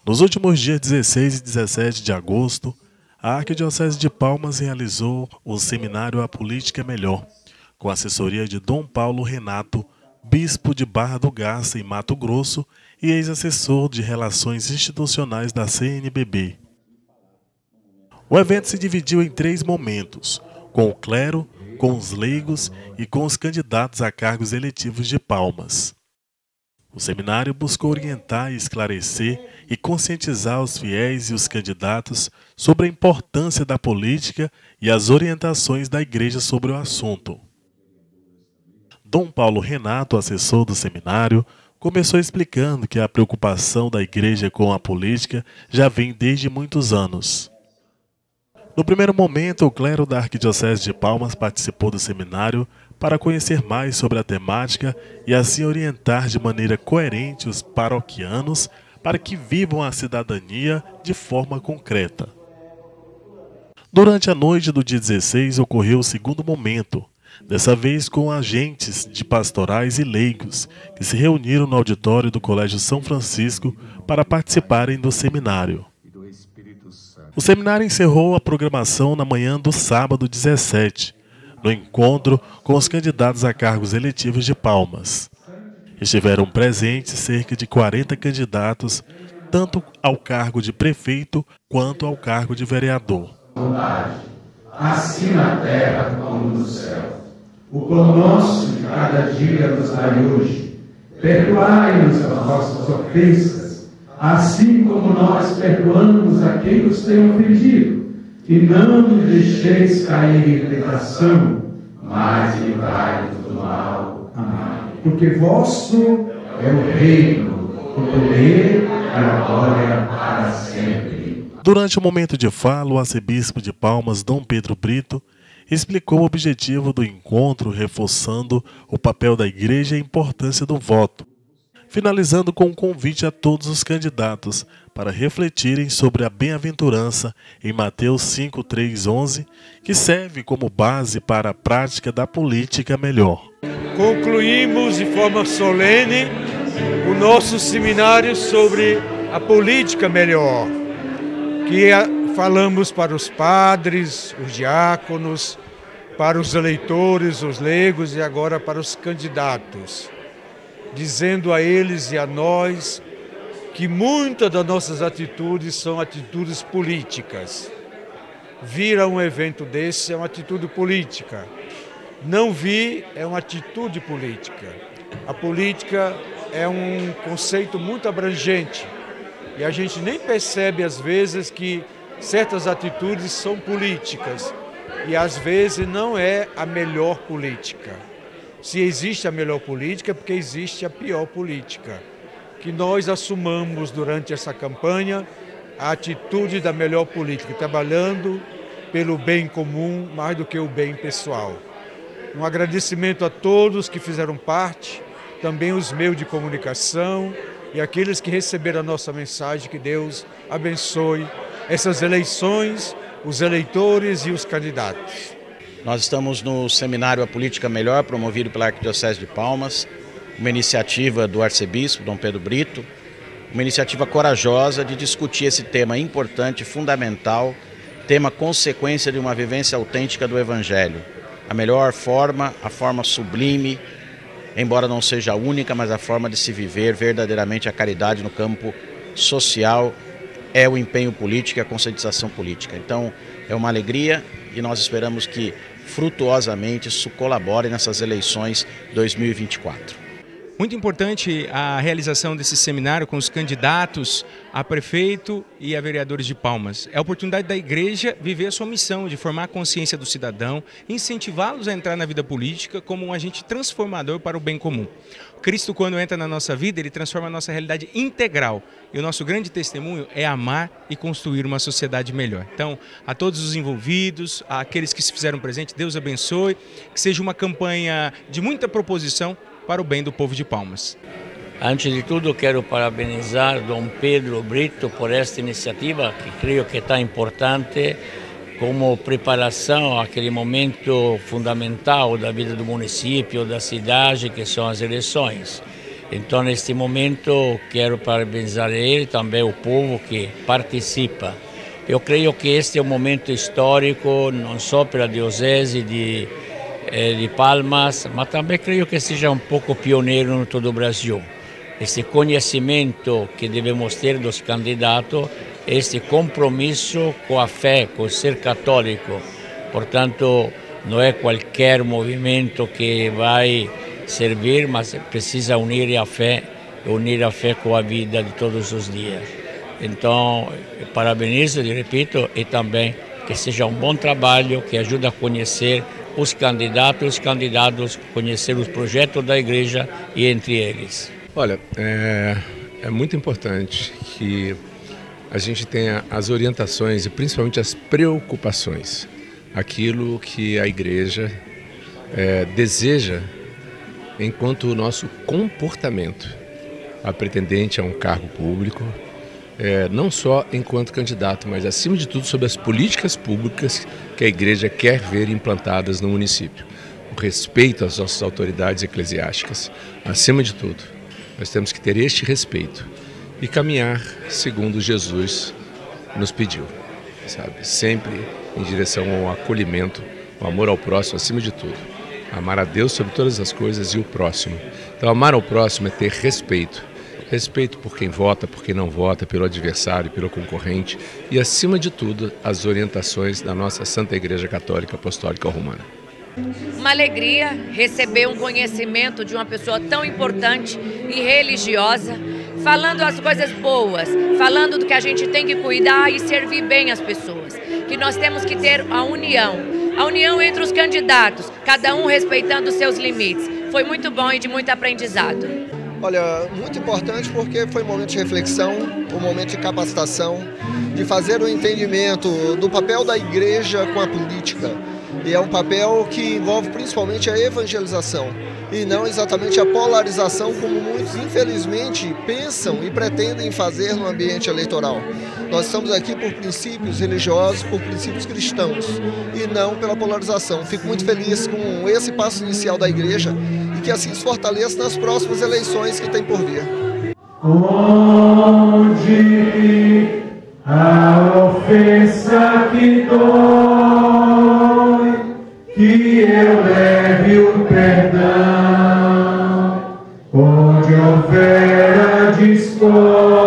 Nos últimos dias 16 e 17 de agosto, a Arquidiocese de Palmas realizou o seminário A Política é Melhor, com a assessoria de Dom Paulo Renato, bispo de Barra do Garça, em Mato Grosso, e ex-assessor de Relações Institucionais da CNBB. O evento se dividiu em 3 momentos, com o clero, com os leigos e com os candidatos a cargos eletivos de Palmas. O seminário buscou orientar, esclarecer e conscientizar os fiéis e os candidatos sobre a importância da política e as orientações da Igreja sobre o assunto. Dom Paulo Renato, assessor do seminário, começou explicando que a preocupação da Igreja com a política já vem desde muitos anos. No primeiro momento, o clero da Arquidiocese de Palmas participou do seminário para conhecer mais sobre a temática e assim orientar de maneira coerente os paroquianos para que vivam a cidadania de forma concreta. Durante a noite do dia 16 ocorreu o segundo momento, dessa vez com agentes de pastorais e leigos, que se reuniram no auditório do Colégio São Francisco para participarem do seminário. O seminário encerrou a programação na manhã do sábado 17, no encontro com os candidatos a cargos eletivos de Palmas. Estiveram presentes cerca de 40 candidatos, tanto ao cargo de prefeito quanto ao cargo de vereador. Assim na terra como no céu. O pão nosso de cada dia nos dai hoje. Perdoai-nos as nossas ofensas, assim como nós perdoamos a quem nos tem ofendido. E não nos deixeis cair em tentação, mas livrai-nos do mal. Amém. Porque vosso é o reino, o poder e a glória para sempre. Durante o momento de fala, o arcebispo de Palmas, Dom Pedro Brito, explicou o objetivo do encontro, reforçando o papel da Igreja e a importância do voto, finalizando com um convite a todos os candidatos para refletirem sobre a bem-aventurança em Mateus 5:3-11, que serve como base para a prática da política melhor. Concluímos de forma solene o nosso seminário sobre a política melhor, que falamos para os padres, os diáconos, para os eleitores, os leigos e agora para os candidatos, dizendo a eles e a nós que muitas das nossas atitudes são atitudes políticas. Vir a um evento desse é uma atitude política. Não vir é uma atitude política. A política é um conceito muito abrangente e a gente nem percebe às vezes que certas atitudes são políticas e às vezes não é a melhor política. Se existe a melhor política é porque existe a pior política. Que nós assumamos durante essa campanha a atitude da melhor política, trabalhando pelo bem comum mais do que o bem pessoal. Um agradecimento a todos que fizeram parte, também os meios de comunicação e aqueles que receberam a nossa mensagem. Que Deus abençoe essas eleições, os eleitores e os candidatos. Nós estamos no seminário A Política Melhor, promovido pela Arquidiocese de Palmas, uma iniciativa do arcebispo Dom Pedro Brito, uma iniciativa corajosa de discutir esse tema importante, fundamental, tema consequência de uma vivência autêntica do Evangelho. A melhor forma, a forma sublime, embora não seja a única, mas a forma de se viver verdadeiramente a caridade no campo social, é o empenho político e a conscientização política. Então, é uma alegria e nós esperamos que frutuosamente isso colabore nessas eleições 2024. Muito importante a realização desse seminário com os candidatos a prefeito e a vereadores de Palmas. É a oportunidade da Igreja viver a sua missão de formar a consciência do cidadão, incentivá-los a entrar na vida política como um agente transformador para o bem comum. Cristo, quando entra na nossa vida, ele transforma a nossa realidade integral. E o nosso grande testemunho é amar e construir uma sociedade melhor. Então, a todos os envolvidos, àqueles que se fizeram presente, Deus abençoe, que seja uma campanha de muita proposição para o bem do povo de Palmas. Antes de tudo, quero parabenizar Dom Pedro Brito por esta iniciativa, que creio que está importante como preparação àquele momento fundamental da vida do município, da cidade, que são as eleições. Então, neste momento, quero parabenizar ele e também o povo que participa. Eu creio que este é um momento histórico, não só para a Diocese de Palmas, mas também creio que seja um pouco pioneiro no todo o Brasil. Esse conhecimento que devemos ter dos candidatos, este compromisso com a fé, com o ser católico. Portanto, não é qualquer movimento que vai servir, mas precisa unir a fé com a vida de todos os dias. Então, parabenizo, repito, e também que seja um bom trabalho, que ajude a conhecer os candidatos conhecer os projetos da igreja e entre eles. Olha, é muito importante que a gente tenha as orientações e principalmente as preocupações, aquilo que a igreja deseja enquanto o nosso comportamento a pretendente a um cargo público, não só enquanto candidato, mas acima de tudo sobre as políticas públicas que a igreja quer ver implantadas no município. O respeito às nossas autoridades eclesiásticas, acima de tudo. Nós temos que ter este respeito e caminhar segundo Jesus nos pediu, sabe? Sempre em direção ao acolhimento, ao amor ao próximo acima de tudo. Amar a Deus sobre todas as coisas e o próximo. Então, amar ao próximo é ter respeito. Respeito por quem vota, por quem não vota, pelo adversário, pelo concorrente e, acima de tudo, as orientações da nossa Santa Igreja Católica Apostólica Romana. Uma alegria receber um conhecimento de uma pessoa tão importante e religiosa, falando as coisas boas, falando do que a gente tem que cuidar e servir bem as pessoas, que nós temos que ter a união entre os candidatos, cada um respeitando os seus limites. Foi muito bom e de muito aprendizado. Olha, muito importante porque foi um momento de reflexão, um momento de capacitação, de fazer o entendimento do papel da igreja com a política. E é um papel que envolve principalmente a evangelização e não exatamente a polarização como muitos, infelizmente, pensam e pretendem fazer no ambiente eleitoral. Nós estamos aqui por princípios religiosos, por princípios cristãos e não pela polarização. Fico muito feliz com esse passo inicial da igreja e que assim se fortaleça nas próximas eleições que tem por vir. Onde a ofensa que dói, que eu leve o perdão, onde houver a discórdia,